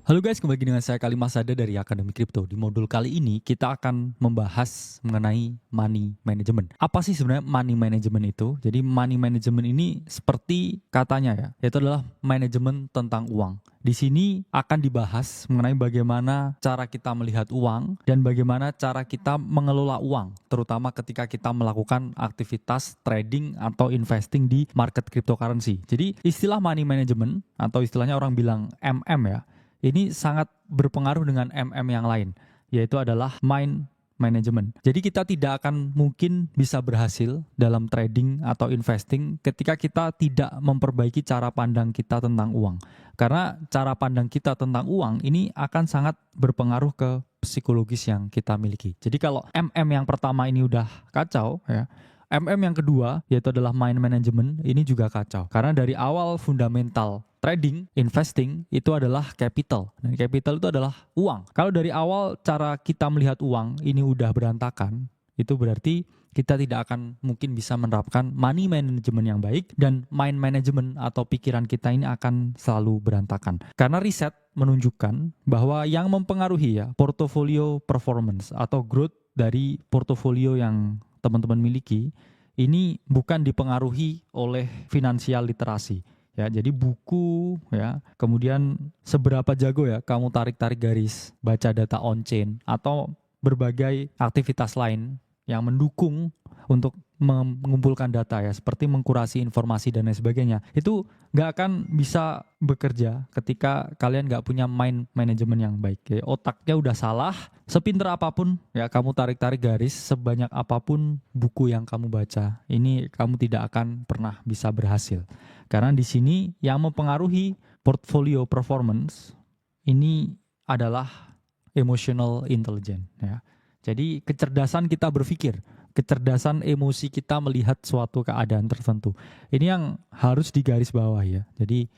Halo guys, kembali dengan saya Kali Masada dari Akademi Kripto. Di modul kali ini kita akan membahas mengenai money management. Apa sih sebenarnya money management itu? Jadi money management ini seperti katanya ya, yaitu adalah manajemen tentang uang. Di sini akan dibahas mengenai bagaimana cara kita melihat uang dan bagaimana cara kita mengelola uang, terutama ketika kita melakukan aktivitas trading atau investing di market cryptocurrency. Jadi istilah money management atau istilahnya orang bilang MM ya, ini sangat berpengaruh dengan MM yang lain, yaitu adalah mind management. Jadi kita tidak akan mungkin bisa berhasil dalam trading atau investing ketika kita tidak memperbaiki cara pandang kita tentang uang. Karena cara pandang kita tentang uang ini akan sangat berpengaruh ke psikologis yang kita miliki. Jadi kalau MM yang pertama ini udah kacau ya, MM yang kedua yaitu adalah mind management ini juga kacau. Karena dari awal fundamental trading, investing itu adalah capital. Dan capital itu adalah uang. Kalau dari awal cara kita melihat uang ini udah berantakan, itu berarti kita tidak akan mungkin bisa menerapkan money management yang baik dan mind management atau pikiran kita ini akan selalu berantakan. Karena riset menunjukkan bahwa yang mempengaruhi ya portfolio performance atau growth dari portofolio yang teman-teman miliki ini bukan dipengaruhi oleh finansial literasi. Ya, jadi buku ya, kemudian seberapa jago ya kamu tarik-tarik garis, baca data on-chain atau berbagai aktivitas lain yang mendukung untuk mengumpulkan data ya, seperti mengkurasi informasi dan lain sebagainya. Itu nggak akan bisa bekerja ketika kalian nggak punya mind management yang baik. Ya, otaknya udah salah, sepinter apapun ya kamu tarik-tarik garis, sebanyak apapun buku yang kamu baca, ini kamu tidak akan pernah bisa berhasil. Karena di sini yang mempengaruhi portfolio performance ini adalah emotional intelligence ya. Jadi kecerdasan kita berpikir, kecerdasan emosi kita melihat suatu keadaan tertentu. Ini yang harus digarisbawahi ya. Jadi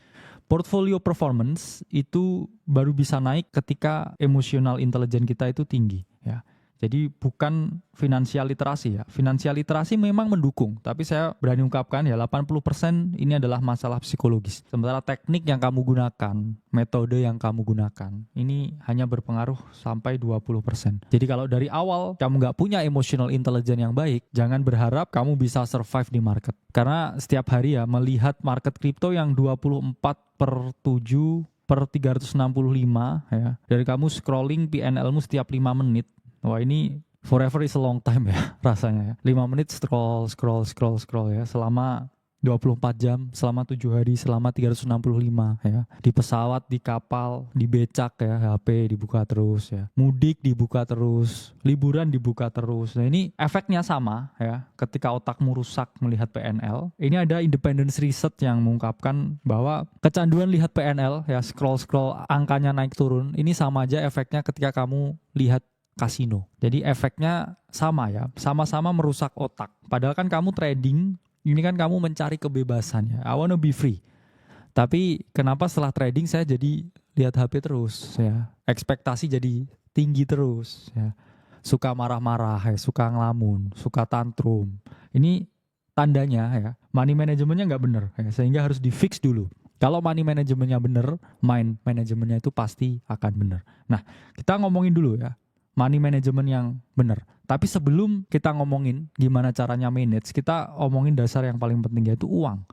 portfolio performance itu baru bisa naik ketika emotional intelligence kita itu tinggi ya. Jadi bukan finansial literasi ya. Finansial literasi memang mendukung, tapi saya berani ungkapkan ya 80% ini adalah masalah psikologis. Sementara teknik yang kamu gunakan, metode yang kamu gunakan, ini hanya berpengaruh sampai 20%. Jadi kalau dari awal kamu nggak punya emotional intelligence yang baik, jangan berharap kamu bisa survive di market. Karena setiap hari ya melihat market crypto yang 24/7/365 ya. Dari kamu scrolling PNL-mu setiap 5 menit. Wah ini forever is a long time ya rasanya ya. 5 menit scroll ya selama 24 jam, selama 7 hari, selama 365 ya. Di pesawat, di kapal, di becak ya, HP dibuka terus ya. Mudik dibuka terus, liburan dibuka terus. Nah ini efeknya sama ya. Ketika otakmu rusak melihat PNL, ini ada independence research yang mengungkapkan bahwa kecanduan lihat PNL ya, scroll angkanya naik turun, ini sama aja efeknya ketika kamu lihat kasino. Jadi efeknya sama ya, sama-sama merusak otak. Padahal kan kamu trading, ini kan kamu mencari kebebasan ya. I wanna be free. Tapi kenapa setelah trading saya jadi lihat HP terus ya. Ekspektasi jadi tinggi terus ya. Suka marah-marah ya, suka ngelamun, suka tantrum. Ini tandanya ya, money manajemennya nggak bener ya, sehingga harus di fix dulu. Kalau money manajemennya bener, mind manajemennya itu pasti akan bener. Nah, kita ngomongin dulu ya money management yang benar. Tapi sebelum kita ngomongin gimana caranya manage, kita omongin dasar yang paling penting yaitu uang.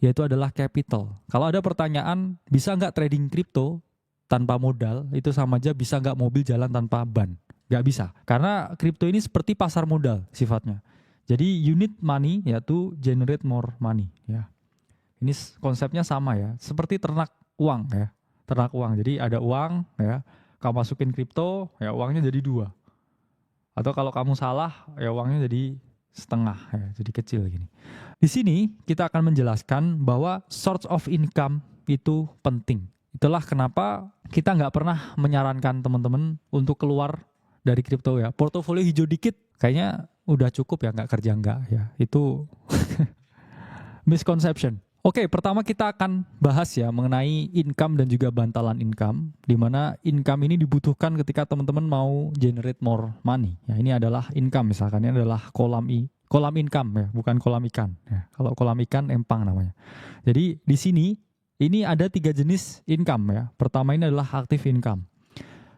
Yaitu adalah capital. Kalau ada pertanyaan, bisa nggak trading crypto tanpa modal? Itu sama aja bisa nggak mobil jalan tanpa ban? Nggak bisa. Karena crypto ini seperti pasar modal sifatnya. Jadi you need money yaitu generate more money. Ya. Ini konsepnya sama ya. Seperti ternak uang ya. Ternak uang. Jadi ada uang ya. Kamu masukin kripto, ya uangnya jadi 2. Atau kalau kamu salah, ya uangnya jadi setengah, ya, jadi kecil gini. Di sini kita akan menjelaskan bahwa source of income itu penting. Itulah kenapa kita nggak pernah menyarankan teman-teman untuk keluar dari kripto ya. Portofolio hijau dikit, kayaknya udah cukup ya, nggak kerja nggak ya. Itu misconception. Oke, pertama kita akan bahas ya mengenai income dan juga bantalan income, di mana income ini dibutuhkan ketika teman-teman mau generate more money. Ya, ini adalah income misalkan, ini adalah kolam income ya, bukan kolam ikan. Ya, kalau kolam ikan empang namanya. Jadi di sini Ini ada 3 jenis income ya. Pertama ini adalah active income.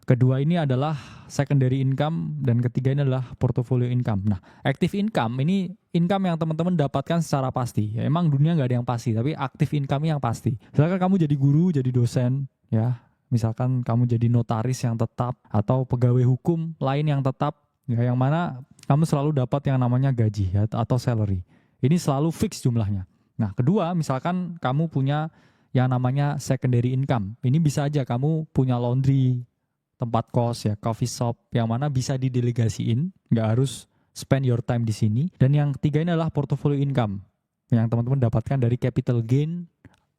Kedua ini adalah secondary income, dan ketiga ini adalah portfolio income. Nah, active income ini income yang teman-teman dapatkan secara pasti. Ya, emang dunia nggak ada yang pasti, tapi active income yang pasti. Misalkan kamu jadi guru, jadi dosen, ya. Misalkan kamu jadi notaris yang tetap atau pegawai hukum lain yang tetap, ya, yang mana kamu selalu dapat yang namanya gaji ya, atau salary. Ini selalu fix jumlahnya. Nah, kedua, misalkan kamu punya yang namanya secondary income. Ini bisa aja kamu punya laundry, tempat kos ya, coffee shop, yang mana bisa didelegasiin, nggak harus spend your time di sini. Dan yang ketiga ini adalah portfolio income yang teman-teman dapatkan dari capital gain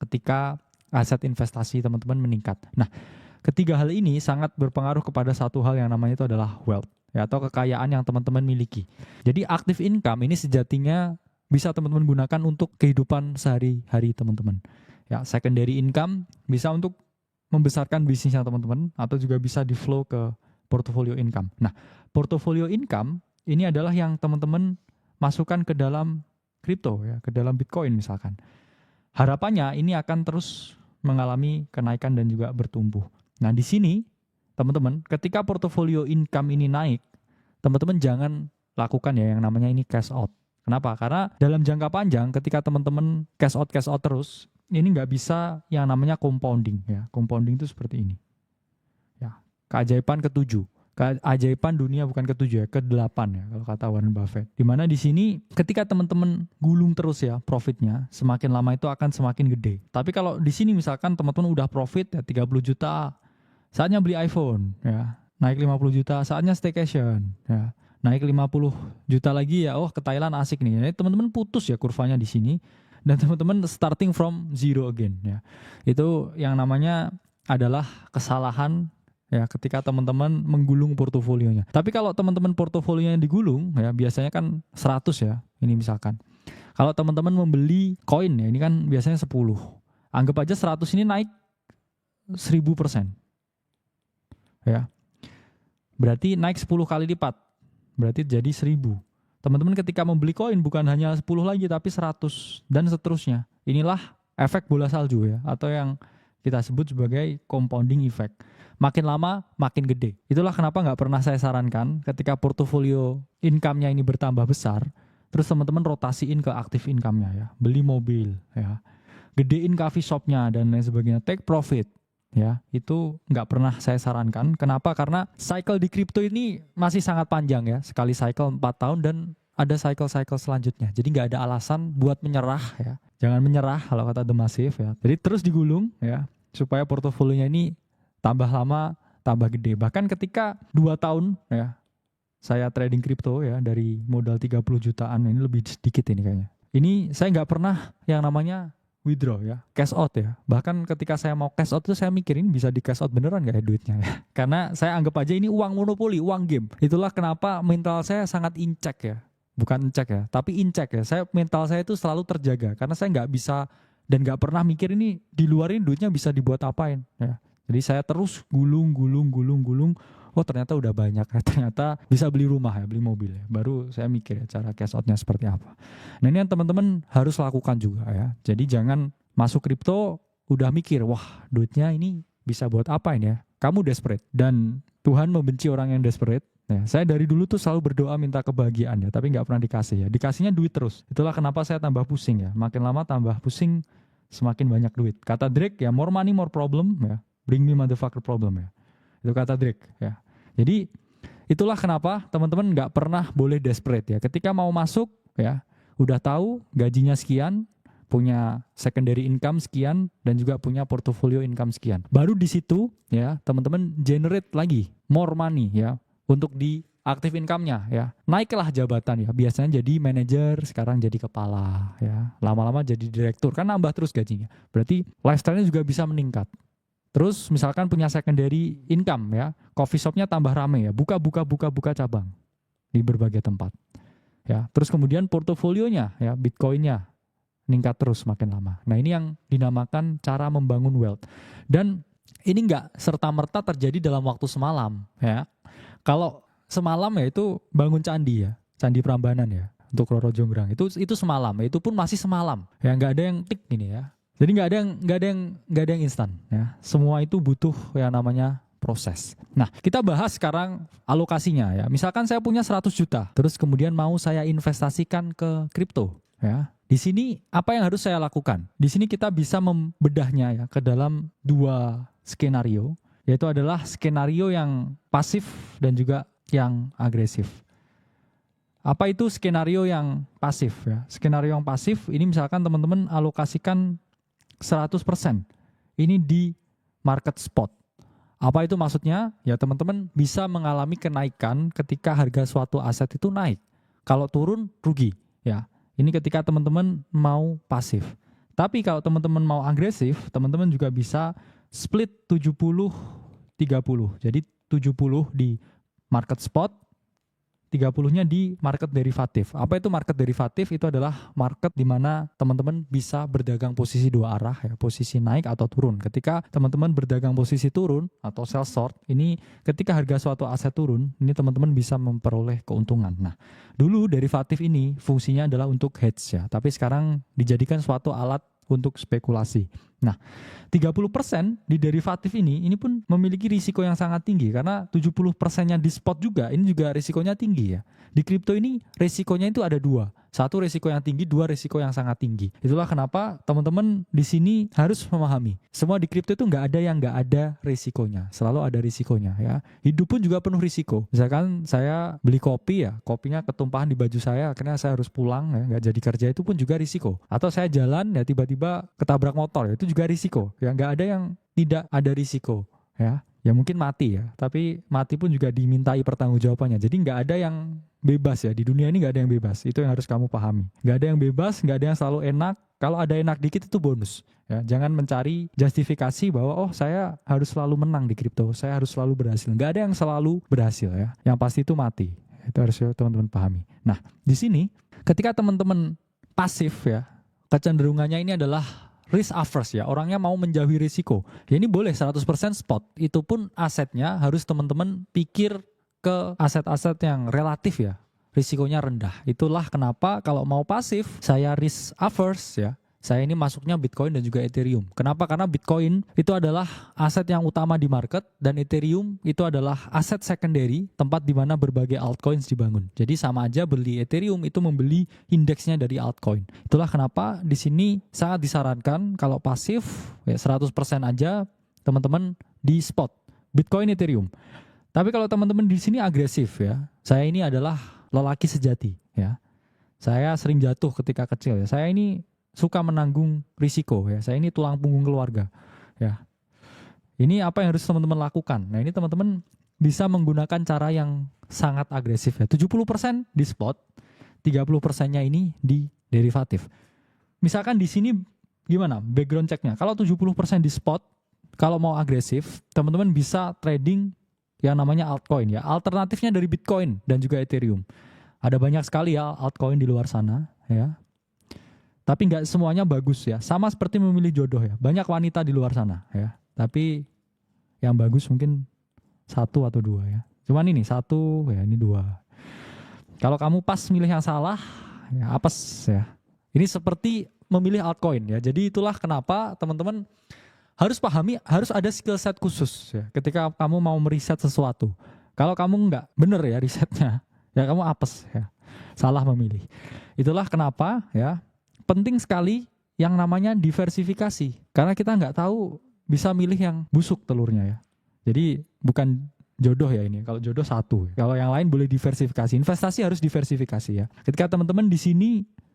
ketika aset investasi teman-teman meningkat. Nah, ketiga hal ini sangat berpengaruh kepada satu hal yang namanya itu adalah wealth ya, atau kekayaan yang teman-teman miliki. Jadi active income ini sejatinya bisa teman-teman gunakan untuk kehidupan sehari-hari teman-teman. Ya, secondary income bisa untuk membesarkan bisnisnya teman-teman, atau juga bisa di flow ke portfolio income. Nah, portfolio income ini adalah yang teman-teman masukkan ke dalam kripto ya, ke dalam Bitcoin misalkan. Harapannya ini akan terus mengalami kenaikan dan juga bertumbuh. Nah, di sini teman-teman, ketika portfolio income ini naik, teman-teman jangan lakukan ya yang namanya ini cash out. Kenapa? Karena dalam jangka panjang ketika teman-teman cash out terus, ini nggak bisa yang namanya compounding ya. Compounding itu seperti ini. Ya, keajaiban ketujuh. Keajaiban dunia bukan ketujuh ya, ke-8 ya kalau kata Warren Buffett. Dimana di sini ketika teman-teman gulung terus ya profitnya, semakin lama itu akan semakin gede. Tapi kalau di sini misalkan teman-teman udah profit ya 30 juta, saatnya beli iPhone ya. Naik 50 juta, saatnya staycation ya. Naik 50 juta lagi ya, oh ke Thailand asik nih. Jadi teman-teman putus ya kurvanya di sini. Dan teman-teman starting from zero again ya. Itu yang namanya adalah kesalahan ya ketika teman-teman menggulung portofolionya. Tapi kalau teman-teman portofolionya digulung ya, biasanya kan 100 ya. Ini misalkan. Kalau teman-teman membeli koin ya, ini kan biasanya 10. Anggap aja 100 ini naik 1000%. Ya. Berarti naik 10 kali lipat. Berarti jadi 1000. Teman-teman ketika membeli koin bukan hanya 10 lagi tapi 100 dan seterusnya. Inilah efek bola salju ya, atau yang kita sebut sebagai compounding effect. Makin lama makin gede. Itulah kenapa nggak pernah saya sarankan ketika portofolio income-nya ini bertambah besar, terus teman-teman rotasiin ke active income-nya ya. Beli mobil ya. Gedein coffee shop-nya dan lain sebagainya. Take profit. Ya, itu nggak pernah saya sarankan. Kenapa? Karena cycle di kripto ini masih sangat panjang ya. Sekali cycle 4 tahun dan ada cycle-cycle selanjutnya. Jadi nggak ada alasan buat menyerah ya. Jangan menyerah kalau kata The Massive ya. Jadi terus digulung ya, supaya portofolionya ini tambah lama, tambah gede. Bahkan ketika 2 tahun ya, saya trading kripto ya, dari modal 30 jutaan, ini lebih sedikit ini kayaknya. Ini saya nggak pernah yang namanya withdraw ya, cash out ya. Bahkan ketika saya mau cash out itu saya mikirin bisa di cash out beneran gak ya duitnya ya. Karena saya anggap aja ini uang monopoli, uang game. Itulah kenapa mental saya sangat incek ya. Bukan cek ya, tapi incek ya. Mental saya itu selalu terjaga karena saya nggak bisa dan nggak pernah mikir ini di luar ini duitnya bisa dibuat apain ya. Jadi saya terus gulung. Oh ternyata udah banyak ya. Ternyata bisa beli rumah ya, beli mobil ya. Baru saya mikir ya cara cash outnya seperti apa. Nah ini yang teman-teman harus lakukan juga ya. Jadi jangan masuk kripto udah mikir, wah duitnya ini bisa buat apa ini ya. Kamu desperate dan Tuhan membenci orang yang desperate. Ya, saya dari dulu tuh selalu berdoa minta kebahagiaan ya, tapi nggak pernah dikasih ya. Dikasihnya duit terus. Itulah kenapa saya tambah pusing ya. Makin lama tambah pusing, semakin banyak duit. Kata Drake ya, more money more problem ya. Bring me motherfucker problem ya. Itu kata Drake ya. Jadi itulah kenapa teman-teman nggak pernah boleh desperate ya. Ketika mau masuk ya, udah tahu gajinya sekian, punya secondary income sekian, dan juga punya portfolio income sekian. Baru di situ ya teman-teman generate lagi more money ya untuk di active income-nya ya. Naiklah jabatan ya. Biasanya jadi manajer, sekarang jadi kepala ya. Lama-lama jadi direktur, kan nambah terus gajinya. Berarti lifestyle-nya juga bisa meningkat. Terus misalkan punya secondary income ya, coffee shop-nya tambah rame ya, buka cabang di berbagai tempat. Ya, terus kemudian portofolionya ya, Bitcoin-nya meningkat terus makin lama. Nah, ini yang dinamakan cara membangun wealth. Dan ini enggak serta-merta terjadi dalam waktu semalam ya. Kalau semalam ya itu bangun candi ya, Candi Prambanan ya, untuk Roro Jonggrang. Itu semalam, itu pun masih semalam. Ya enggak ada yang tik ini ya. Jadi nggak ada yang instan ya. Semua itu butuh yang namanya proses. Nah, kita bahas sekarang alokasinya ya. Misalkan saya punya 100 juta, terus kemudian mau saya investasikan ke kripto ya. Di sini apa yang harus saya lakukan? Di sini kita bisa membedahnya ya ke dalam dua skenario, yaitu adalah skenario yang pasif dan juga yang agresif. Apa itu skenario yang pasif ya? Skenario yang pasif ini misalkan teman-teman alokasikan 100% ini di market spot. Apa itu maksudnya? Ya teman-teman bisa mengalami kenaikan ketika harga suatu aset itu naik. Kalau turun rugi ya. Ini ketika teman-teman mau pasif. Tapi kalau teman-teman mau agresif, teman-teman juga bisa split 70-30. Jadi 70 di market spot, 30-nya di market derivatif. Apa itu market derivatif? Itu adalah market di mana teman-teman bisa berdagang posisi dua arah ya, posisi naik atau turun. Ketika teman-teman berdagang posisi turun atau sell short, ini ketika harga suatu aset turun, ini teman-teman bisa memperoleh keuntungan. Nah, dulu derivatif ini fungsinya adalah untuk hedge ya, tapi sekarang dijadikan suatu alat untuk spekulasi. Nah, 30% di derivatif ini pun memiliki risiko yang sangat tinggi karena 70%-nya di spot juga, ini juga risikonya tinggi ya. Di kripto ini risikonya itu ada dua. Satu risiko yang tinggi, dua risiko yang sangat tinggi. Itulah kenapa teman-teman di sini harus memahami. Semua di kripto itu nggak ada yang nggak ada risikonya. Selalu ada risikonya ya. Hidup pun juga penuh risiko. Misalkan saya beli kopi ya, kopinya ketumpahan di baju saya, akhirnya saya harus pulang ya, nggak jadi kerja, itu pun juga risiko. Atau saya jalan ya tiba-tiba ketabrak motor ya, itu juga risiko. Ya nggak ada yang tidak ada risiko ya. Ya mungkin mati ya, tapi mati pun juga dimintai pertanggungjawabannya. Jadi nggak ada yang bebas ya, di dunia ini nggak ada yang bebas. Itu yang harus kamu pahami. Nggak ada yang bebas, nggak ada yang selalu enak. Kalau ada enak dikit itu bonus. Ya, jangan mencari justifikasi bahwa oh saya harus selalu menang di kripto, saya harus selalu berhasil. Nggak ada yang selalu berhasil ya. Yang pasti itu mati. Itu harus teman-teman pahami. Nah di sini ketika teman-teman pasif ya, kecenderungannya ini adalah risk averse ya, orangnya mau menjauhi risiko. Ya ini boleh 100% spot. Itu pun asetnya harus teman-teman pikir ke aset-aset yang relatif ya, risikonya rendah. Itulah kenapa kalau mau pasif, saya risk averse ya. Saya ini masuknya Bitcoin dan juga Ethereum. Kenapa? Karena Bitcoin itu adalah aset yang utama di market dan Ethereum itu adalah aset secondary, tempat di mana berbagai altcoins dibangun. Jadi sama aja beli Ethereum itu membeli indeksnya dari altcoin. Itulah kenapa di sini sangat disarankan kalau pasif ya 100% aja teman-teman di spot Bitcoin Ethereum. Tapi kalau teman-teman di sini agresif ya. Saya ini adalah lelaki sejati ya. Saya sering jatuh ketika kecil ya. Saya ini suka menanggung risiko ya. Saya ini tulang punggung keluarga ya. Ini apa yang harus teman-teman lakukan. Nah ini teman-teman bisa menggunakan cara yang sangat agresif ya. 70% di spot, 30%-nya ini di derivatif. Misalkan di sini gimana background checknya? Kalau 70% di spot, kalau mau agresif, teman-teman bisa trading yang namanya altcoin ya. Alternatifnya dari Bitcoin dan juga Ethereum. Ada banyak sekali ya altcoin di luar sana ya. Tapi nggak semuanya bagus ya. Sama seperti memilih jodoh ya. Banyak wanita di luar sana ya. Tapi yang bagus mungkin 1 atau 2 ya. Cuman ini 1 ya, ini 2. Kalau kamu pas milih yang salah, ya apes ya. Ini seperti memilih altcoin ya. Jadi itulah kenapa teman-teman harus pahami, harus ada skill set khusus ya. Ketika kamu mau meriset sesuatu. Kalau kamu nggak bener ya risetnya, ya kamu apes ya. Salah memilih. Itulah kenapa ya. Penting sekali yang namanya diversifikasi. Karena kita nggak tahu bisa milih yang busuk telurnya ya. Jadi bukan jodoh ya ini. Kalau jodoh 1. Kalau yang lain boleh diversifikasi. Investasi harus diversifikasi ya. Ketika teman-teman di sini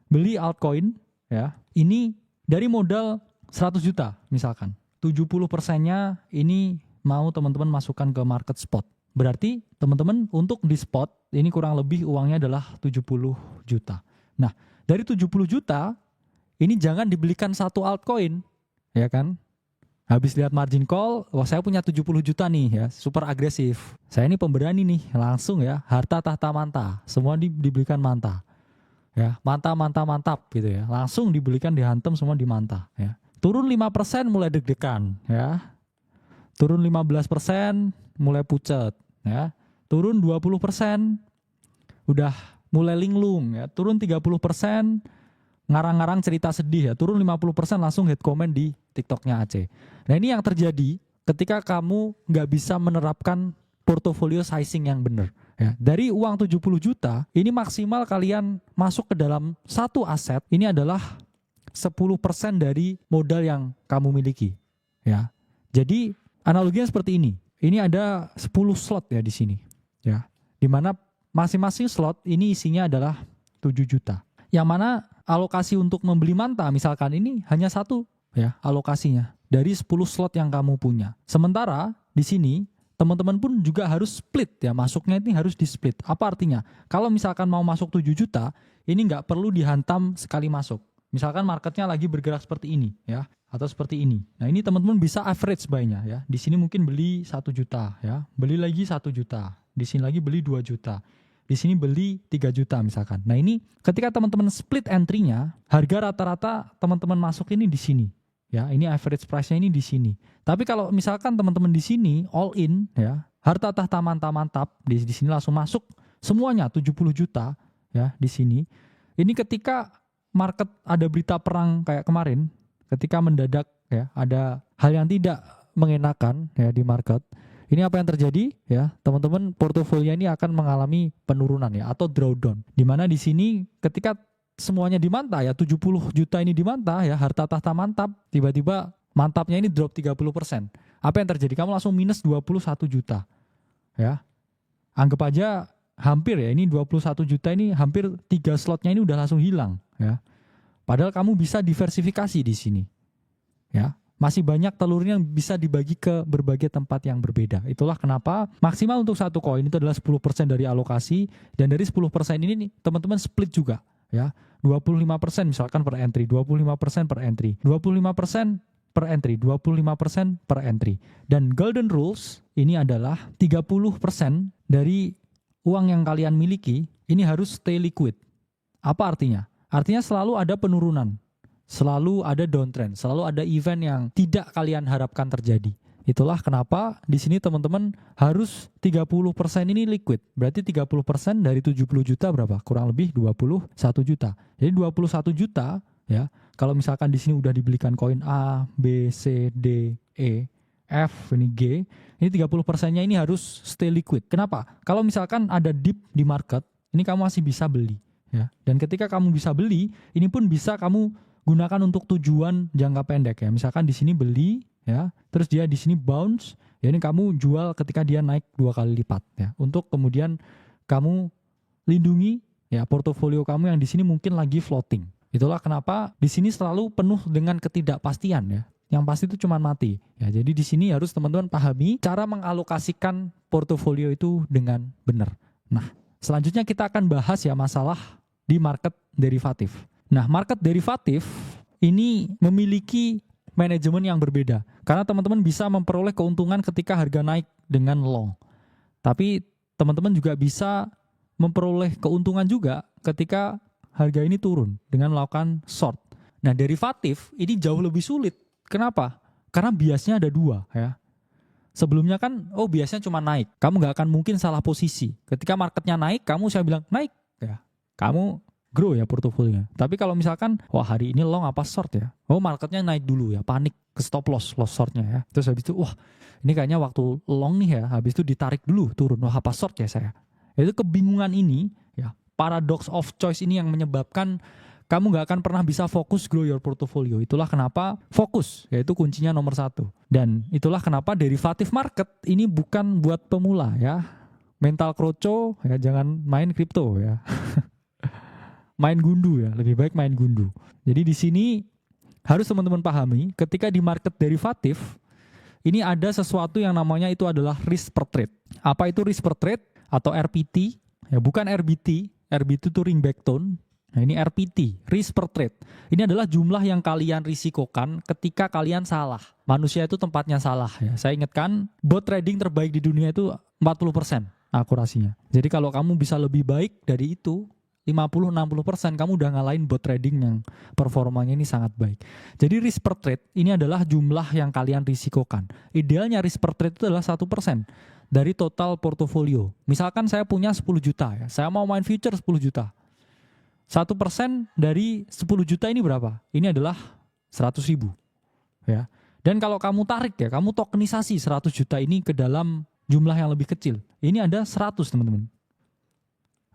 beli altcoin ya. Ini dari modal 100 juta misalkan. 70%-nya ini mau teman-teman masukkan ke market spot. Berarti teman-teman untuk di spot ini kurang lebih uangnya adalah 70 juta. Nah dari 70 juta ini jangan dibelikan satu altcoin, ya kan? Habis lihat margin call, wah saya punya 70 juta nih ya, super agresif. Saya ini pemberani nih, langsung ya, harta tahta manta, semua dibelikan manta. Ya, mantap gitu ya. Langsung dibelikan, dihantam semua di manta ya. Turun 5% mulai deg-degan ya. Turun 15% mulai pucet ya. Turun 20% udah mulai linglung ya. Turun 30% ngarang-ngarang cerita sedih ya, turun 50% langsung hate comment di TikToknya Aceh. Nah ini yang terjadi ketika kamu nggak bisa menerapkan portofolio sizing yang benar. Ya, dari uang 70 juta, ini maksimal kalian masuk ke dalam satu aset, ini adalah 10% dari modal yang kamu miliki. Ya, jadi analoginya seperti ini. Ini ada 10 slot ya di sini. Ya, di mana masing-masing slot ini isinya adalah 7 juta. Yang mana alokasi untuk membeli manta misalkan ini hanya satu ya alokasinya dari 10 slot yang kamu punya. Sementara di sini teman-teman pun juga harus split ya, masuknya ini harus di split. Apa artinya? Kalau misalkan mau masuk 7 juta, ini nggak perlu dihantam sekali masuk. Misalkan marketnya lagi bergerak seperti ini ya, atau seperti ini. Nah ini teman-teman bisa average buy-nya ya. Di sini mungkin beli 1 juta ya, beli lagi 1 juta, di sini lagi beli 2 juta. Di sini beli 3 juta misalkan. Nah ini ketika teman-teman split entry-nya, harga rata-rata teman-teman masuk ini di sini. Ya, ini average price-nya ini di sini. Tapi kalau misalkan teman-teman di sini all in ya, harta tahta mantap di sini langsung masuk semuanya 70 juta ya di sini. Ini ketika market ada berita perang kayak kemarin, ketika mendadak ya ada hal yang tidak mengenakan ya di market. Ini apa yang terjadi ya, teman-teman, portofolio ini akan mengalami penurunan ya atau drawdown. Di mana di sini ketika semuanya dimantah ya, 70 juta ini dimantah ya, harta tahta mantap, tiba-tiba mantapnya ini drop 30%. Apa yang terjadi? Kamu langsung minus 21 juta. Ya. Anggap aja hampir ya, ini 21 juta ini hampir 3 slotnya ini udah langsung hilang ya. Padahal kamu bisa diversifikasi di sini. Ya. Masih banyak telurnya yang bisa dibagi ke berbagai tempat yang berbeda. Itulah kenapa maksimal untuk satu koin itu adalah 10% dari alokasi, dan dari 10% ini nih teman-teman split juga ya. 25% misalkan per entry, 25% per entry, 25% per entry, 25% per entry. Dan golden rules ini adalah 30% dari uang yang kalian miliki ini harus stay liquid. Apa artinya? Artinya selalu ada penurunan. Selalu ada downtrend, selalu ada event yang tidak kalian harapkan terjadi. Itulah kenapa di sini teman-teman harus 30% ini liquid. Berarti 30% dari 70 juta berapa? Kurang lebih 21 juta. Jadi 21 juta ya. Kalau misalkan di sini udah dibelikan koin A, B, C, D, E, F, ini G, ini 30%-nya ini harus stay liquid. Kenapa? Kalau misalkan ada dip di market, ini kamu masih bisa beli ya. Dan ketika kamu bisa beli, ini pun bisa kamu gunakan untuk tujuan jangka pendek ya. Misalkan di sini beli ya, terus dia di sini bounce, ya ini kamu jual ketika dia naik 2 kali lipat ya. Untuk kemudian kamu lindungi ya portofolio kamu yang di sini mungkin lagi floating. Itulah kenapa di sini selalu penuh dengan ketidakpastian ya. Yang pasti itu cuma mati. Ya, jadi di sini harus teman-teman pahami cara mengalokasikan portofolio itu dengan benar. Nah, selanjutnya kita akan bahas ya masalah di market derivatif. Nah, market derivatif ini memiliki manajemen yang berbeda. Karena teman-teman bisa memperoleh keuntungan ketika harga naik dengan long. Tapi teman-teman juga bisa memperoleh keuntungan juga ketika harga ini turun dengan melakukan short. Nah, derivatif ini jauh lebih sulit. Kenapa? Karena biasnya ada 2 ya. Sebelumnya kan, biasanya cuma naik. Kamu nggak akan mungkin salah posisi. Ketika marketnya naik, saya bilang naik ya. Kamu grow ya portofolionya. Tapi kalau misalkan, hari ini long apa short ya? Marketnya naik dulu ya, panik ke stop loss shortnya ya. Terus habis itu, ini kayaknya waktu long nih ya. Habis itu ditarik dulu turun, apa short ya saya? Itu kebingungan ini ya, paradox of choice ini yang menyebabkan kamu nggak akan pernah bisa fokus grow your portfolio. Itulah kenapa fokus, yaitu kuncinya nomor 1. Dan itulah kenapa derivatif market ini bukan buat pemula ya. Mental kroco ya, jangan main kripto ya. Main gundu ya, lebih baik main gundu. Jadi di sini harus teman-teman pahami, ketika di market derivatif ini ada sesuatu yang namanya itu adalah risk per trade. Apa itu risk per trade atau RPT? Ya, bukan RBT. RBT itu ringback tone. Nah, ini RPT, risk per trade. Ini adalah jumlah yang kalian risikokan ketika kalian salah. Manusia itu tempatnya salah ya. Saya ingatkan, bot trading terbaik di dunia itu 40% akurasinya. Jadi kalau kamu bisa lebih baik dari itu 50-60%, kamu udah ngalahin bot trading yang performanya ini sangat baik. Jadi risk per trade ini adalah jumlah yang kalian risikokan. Idealnya risk per trade itu adalah 1% dari total portofolio. Misalkan saya punya 10 juta ya, saya mau main future 10 juta. 1% dari 10 juta ini berapa? Ini adalah 100.000 ya. Dan kalau kamu tarik ya, kamu tokenisasi 100 juta ini ke dalam jumlah yang lebih kecil. Ini ada 100 teman-teman.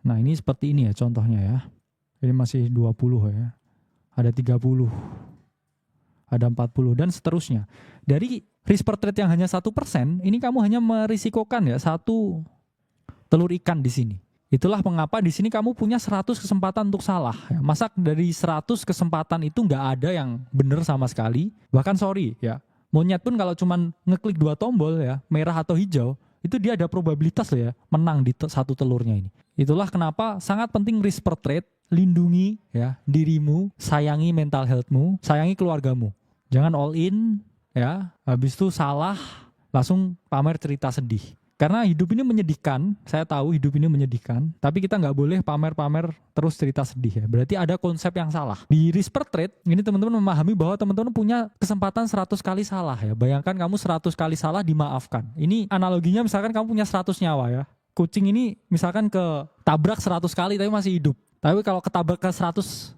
Nah ini seperti ini ya contohnya ya. Ini masih 20 ya. Ada 30. Ada 40 dan seterusnya. Dari risk per trade yang hanya 1%, ini kamu hanya merisikokan ya 1 telur ikan di sini. Itulah mengapa di sini kamu punya 100 kesempatan untuk salah. Masa dari 100 kesempatan itu nggak ada yang benar sama sekali. Bahkan sorry ya, monyet pun kalau cuman ngeklik 2 tombol ya, merah atau hijau, itu dia ada probabilitas loh ya menang di 1 telurnya ini. Itulah kenapa sangat penting risk per trade, lindungi ya dirimu, sayangi mental healthmu, sayangi keluargamu. Jangan all in ya, habis itu salah langsung pamer cerita sedih. Karena hidup ini menyedihkan, saya tahu hidup ini menyedihkan, tapi kita nggak boleh pamer-pamer terus cerita sedih ya. Berarti ada konsep yang salah. Di risk per trade, ini teman-teman memahami bahwa teman-teman punya kesempatan 100 kali salah ya. Bayangkan kamu 100 kali salah dimaafkan. Ini analoginya misalkan kamu punya 100 nyawa ya. Kucing ini misalkan ketabrak 100 kali tapi masih hidup. Tapi kalau ketabrak ke 101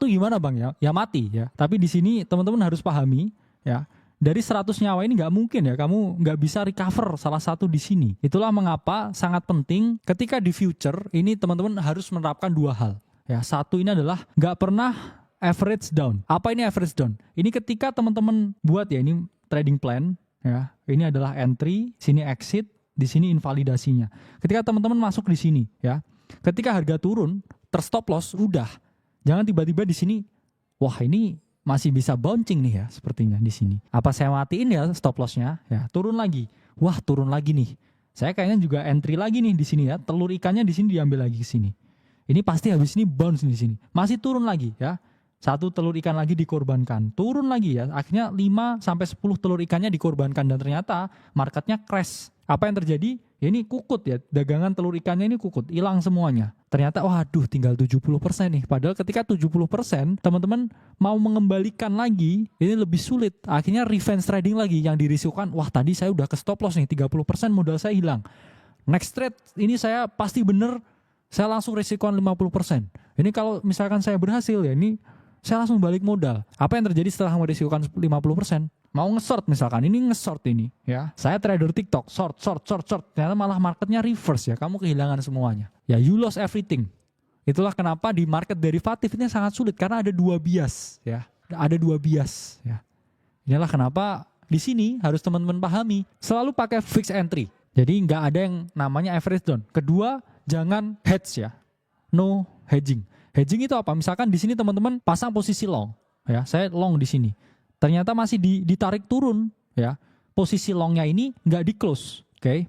gimana bang ya? Ya mati ya. Tapi di sini teman-teman harus pahami ya. Dari 100 nyawa ini nggak mungkin ya kamu nggak bisa recover salah satu di sini. Itulah mengapa sangat penting ketika di future ini teman-teman harus menerapkan 2 hal. Ya, satu ini adalah nggak pernah average down. Apa ini average down? Ini ketika teman-teman buat ya ini trading plan ya. Ini adalah entry, sini exit, di sini invalidasinya. Ketika teman-teman masuk di sini ya. Ketika harga turun, terstop loss udah. Jangan tiba-tiba di sini wah ini masih bisa bouncing nih ya sepertinya di sini. Apa saya matiin ya stop lossnya? Ya turun lagi. Wah turun lagi nih. Saya kayaknya juga entry lagi nih di sini ya. Telur ikannya di sini diambil lagi ke sini. Ini pasti habis ini bounce di sini. Masih turun lagi ya. 1 telur ikan lagi dikorbankan. Turun lagi ya. Akhirnya 5 sampai 10 telur ikannya dikorbankan dan ternyata marketnya crash. Apa yang terjadi? Ya ini kukut ya. Dagangan telur ikannya ini kukut, hilang semuanya. Ternyata waduh tinggal 70% nih. Padahal ketika 70% teman-teman mau mengembalikan lagi ini lebih sulit. Akhirnya revenge trading lagi yang dirisikokan. Wah tadi saya udah ke stop loss nih 30% modal saya hilang. Next trade ini saya pasti bener saya langsung risikokan 50%. Ini kalau misalkan saya berhasil ya ini saya langsung balik modal. Apa yang terjadi setelah merisikokan 50%? Mau nge-short misalkan, ini nge-short ini ya. Saya trader TikTok, short. Ternyata malah marketnya reverse ya, kamu kehilangan semuanya. Ya you lost everything. Itulah kenapa di market derivatif ini sangat sulit karena ada 2 bias ya. Ada 2 bias ya. Inilah kenapa di sini harus teman-teman pahami, selalu pakai fixed entry. Jadi nggak ada yang namanya average down. Kedua, jangan hedge ya. No hedging. Hedging itu apa? Misalkan di sini teman-teman pasang posisi long ya. Saya long di sini. Ternyata masih ditarik turun ya. Posisi longnya ini nggak di close, oke?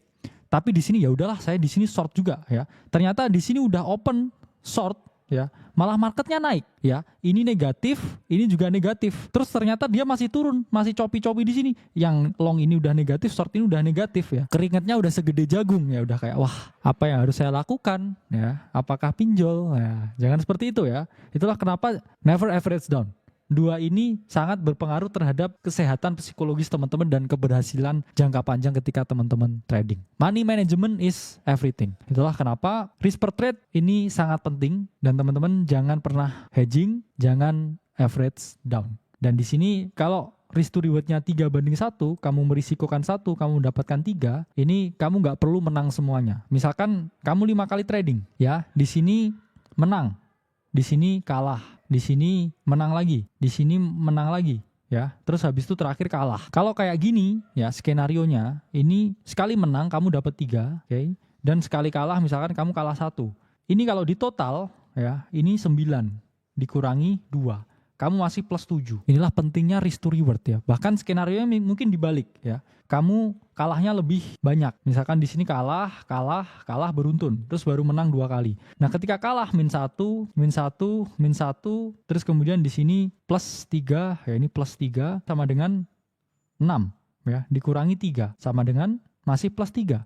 Tapi di sini ya udahlah saya di sini short juga ya. Ternyata di sini udah open short ya. Malah marketnya naik ya. Ini negatif, ini juga negatif. Terus ternyata dia masih turun, masih copi-copi di sini. Yang long ini udah negatif, short ini udah negatif ya. Keringatnya udah segede jagung ya, udah kayak wah, apa yang harus saya lakukan ya? Apakah pinjol? Ya, jangan seperti itu ya. Itulah kenapa never average down. 2 ini sangat berpengaruh terhadap kesehatan psikologis teman-teman dan keberhasilan jangka panjang ketika teman-teman trading. Money management is everything. Itulah kenapa risk per trade ini sangat penting dan teman-teman jangan pernah hedging, jangan average down. Dan di sini kalau risk to rewardnya 3:1, kamu merisikokan 1, kamu mendapatkan 3, ini kamu nggak perlu menang semuanya. Misalkan kamu 5 kali trading, ya di sini menang, di sini kalah, di sini menang lagi, di sini menang lagi, ya. Terus habis itu terakhir kalah. Kalau kayak gini, ya skenarionya, ini sekali menang kamu dapat 3, oke? Dan sekali kalah misalkan kamu kalah 1. Ini kalau di total, ya ini 9 dikurangi 2. Kamu masih plus 7. Inilah pentingnya risk to reward ya. Bahkan skenario mungkin dibalik ya. Kamu kalahnya lebih banyak. Misalkan di sini kalah beruntun. Terus baru menang 2 kali. Nah ketika kalah min 1, terus kemudian di sini plus 3, ya ini plus 3 sama dengan 6 ya. Dikurangi 3 sama dengan masih plus 3.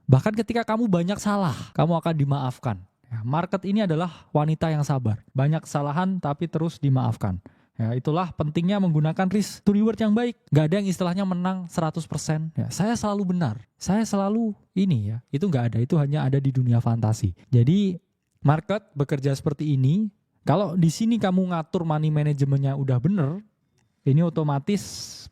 Bahkan ketika kamu banyak salah, kamu akan dimaafkan. Ya, market ini adalah wanita yang sabar. Banyak kesalahan tapi terus dimaafkan. Ya, itulah pentingnya menggunakan risk to reward yang baik. Gak ada yang istilahnya menang 100%. Ya, saya selalu benar. Saya selalu ini ya. Itu gak ada. Itu hanya ada di dunia fantasi. Jadi market bekerja seperti ini. Kalau di sini kamu ngatur money manajemennya udah bener, ini otomatis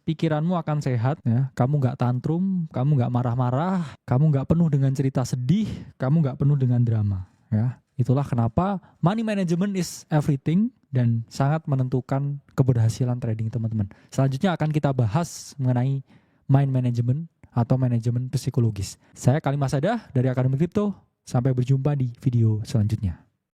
pikiranmu akan sehat ya. Kamu nggak tantrum, kamu nggak marah-marah, kamu nggak penuh dengan cerita sedih, kamu nggak penuh dengan drama ya. Itulah kenapa money management is everything dan sangat menentukan keberhasilan trading teman-teman. Selanjutnya akan kita bahas mengenai mind management atau manajemen psikologis. Saya Khalid Masada dari Akademi Kripto. Sampai berjumpa di video selanjutnya.